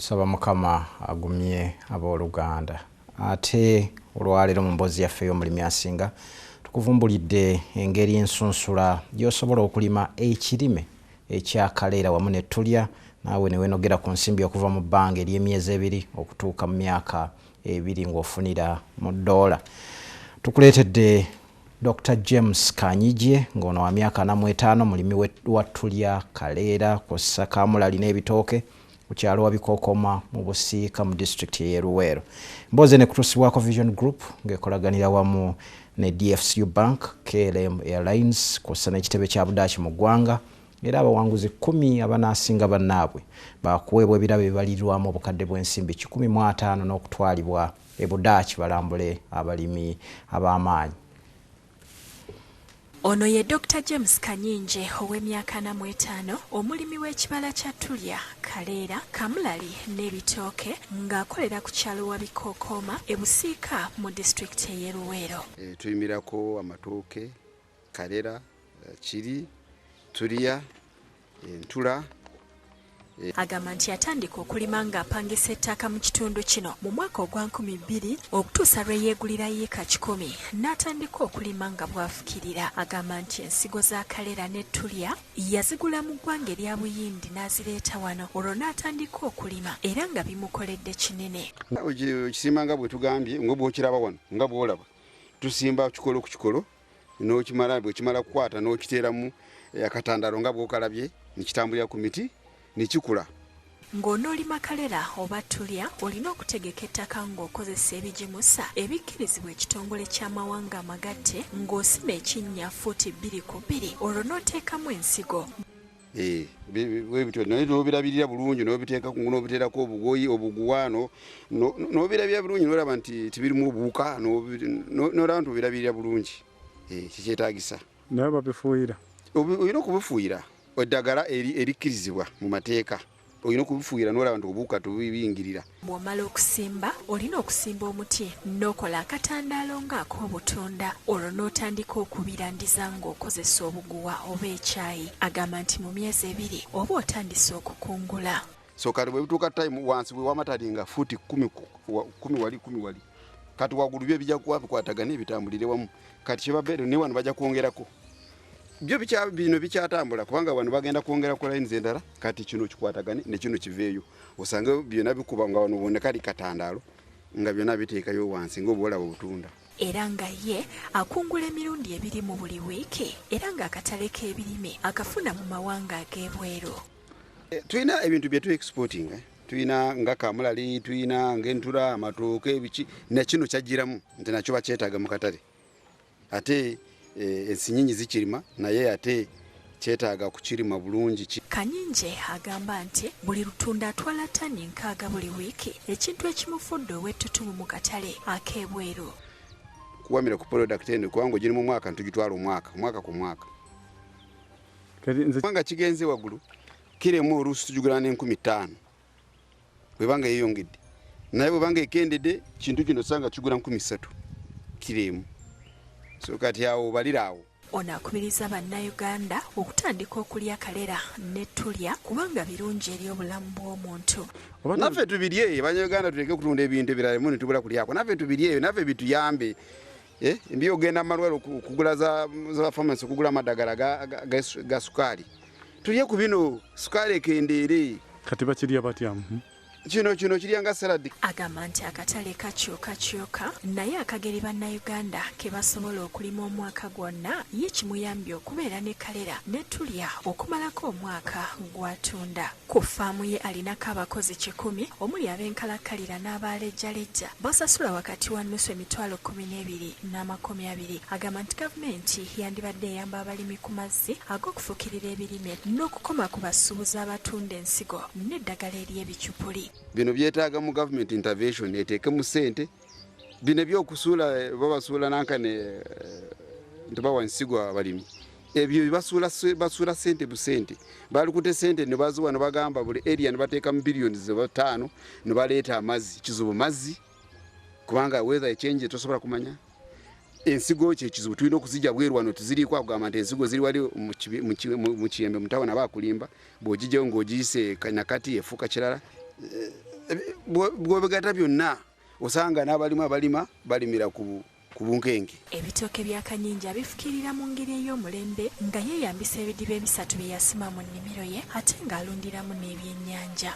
tusaba mukama agumye abooluganda ate olwaleero mu mboozi yaffe y'omulimi asinga tukuvumbulidde engeri ensunsula gy'osobola okulima ekirime ekyakaleera wamu ne tulya naawe ne wenogera ku nsimbi okuva mu bbanga ery'emyezi 2 okutuuka mu myaka 2 ng'ofunira mu $. Tukuleetedde Dr. James Kanyijje ng'ono wa myaka 45 mulimi wa tulya kaleera kw'ossa Kamulali n'ebitooke ku kyalo wa Bikookoma mu Busiika mu disitulikiti y'e Luweero. Mboozi ne kutuusibwako Vision Group ng'ekolaganira wamu ne DFCU Bank, KLM Airlines kw'ossa n'ekitebe kya Budaaki mu ggwanga era abawanguzi 10 abanaasinga bannaabwe baakuweebwa ebirabo ebibalirwamu obukadde bw'ensimbi 150 n'okutwalibwa e Budaaki balambule abalimi ab'amaanyi. Ono ye Dr. James Kanyijje ow'emyaka 45 omulimi w'ekibala kya tulya kaleera Kamulali n'ebitooke ng'akolera ku kyalo wa Bikookoma e Busiika mu disitulikiti y'e Luweero. Tuyimirako amatooke kaleera kiri tulya entula. Agamba nti yatandika okulima ng'apangisa ettaka mu kitundu kino mu mwaka ogwa 2000 okutuusa lwe yeegulira yiika 10 n'atandika okulima nga bw'afukirira. Agamba nti ensigo za kaleera ne tulya yazigula mu ggwanga erya Buyindi n'azireeta wano olwo n'atandika okulima era nga bimukoledde kinene. Ekisimba nga bwe tugambye nga bw'okiraba wano nga bw'olaba tusimba kikolo ku kikolo n'okimala bwe kimala kukwata n'okiteeramu akatandaalo nga bw'okalabye nikitambulira ku miti nikikula. Ng'onoolima kaleera oba tulya olina okutegeka ettaka ng'okozesa ebigimusa ebikkirizibwa ekitongole ky'amawanga amagatte ng'osima ekinnya fuuti 2 ku 2 olwo n'oteekamu ensigo. Bwebityo naye n'obirabirira bulungi n'obiteerako obugoyi obuguwaano n'obirabirira bulungi n'olaba nti tibirimu obuwuka n'olaba nti obirabirira bulungi kikyetaagisa. Naye babifuuyira? Olina okubifuuyira. Eddagala erikkirizibwa mu mateeka olina okubifuuyira n'olaba nti obuwuka tubiyingirira. Bw'omala okusimba olina okusimba omuti n'okola akatandaalo ng'ak'obutunda olwo n'otandika okubirandiza ng'okozesa obuguwa oba ekyayi. Agamba nti mu myezi 2 oba otandise okukungula. So kati bwe bituuka time wansi bwe wamatali nga fuuti 10 wali kati waggulu byo bijja kuba bikwatagane bitambulire wamu. Kati kyebabeera ne wano bajja kwongerako bino bikyatambula kubanga wano bagenda kwongera ku lines endala kati kino kikwatagane ne kino kiveeyo osanga byonna bikuba nga wano wonna kali katandaalo nga byonna biteekayo wansi ng'obwolaba obutunda. Era nga ye akungula emirundi 2 mu buli wiiki era ng'akatale k'ebirime akafuna mu mawanga ag'ebweru. Tulina ebintu bye tu exporting tulina nga Kamulali tulina ng'entula amatooke biki ne kino kyajjiramu nti nakyo bakyetaaga mu katale ate ensinyinyi zikirima naye ate kyetaaga kukirima bulungi. Kanyijje agamba nti buli lutunda atwala ttani 60 buli wiiki ekintu ekimufudde ow'ettutumu mu katale ak'ebweru. Kuwamira ku product eno kubanga giri mu mwaka ntugitwala omwaka ku mwaka. Kubanga kigenze waggulu kiremu oluusi tugigula n'15,000 bwebanga yeeyongedde naye bwebanga ekendedde kintu kino sanga kigula 3,000 kiremu. So kati awo baliraawo. Ono akubiriza bannayuganda okutandika okulya kaleera ne tulya kubanga birungi eri obulamu bw'omuntu. Naffe tubirye bannayuganda tuleke kutunda ebintu ebirala ne tubula kulyako naffe tubirye naffe bituyambe. Mbi ogenda malwalo kugula za pharmacy kugula amadagala ga sukaali tulye ku bino sukaali ekendeere. Kati bakirya batya? Kino kirya nga saladi. Agamba nti akatale kakyuka naye akageri bannayuganda ke basobola okulima omwaka gwonna ye kimuyambye okubeera ne kaleera ne tulya okumalako omwaka gw'atunda. Ku ffaamu ye alinako abakozi 10 omuli ab'enkalakkalira n'abaalejjalejja basasula wakati wa nusu emitwalo 12 n'amakumi 20. Agamba nti gavumenti yandibadde eyamba abalimi ku mazzi ag'okufukirira ebirime n'okukoma ku basuubuzi abatunda ensigo n'eddagala ery'ebicupuli. Bino byetaaga mu government intervention eteeke mu ssente bino by'okusuula babasuula nankane ntibawa nsigo abalimi ebyo basuula ssente busente balukute ssente ne baziwa ne bagamba buli area ne bateeka mu billions 5 ne baleeta amazzi kizibu mazzi kubanga weather change tosobola kumanya ensigo kyekizibu tulina okuzijja bweru wano tuziriiko agamba nti ensigo ziri wali mu kiyembe mutawana baakulimba bw'ogijjayo ng'ogiyise nakati efuuka kirala bwobegata byonna osanga n'abalima balimira ku bunkenge. Ebitooke bya Kanyinja bifukirira mu ngeri ey'omulembe nga yeeyambisa ebidiba ebisatu bye yasima mu nnimiro ye ate ng'alundiramu n'ebyennyanja.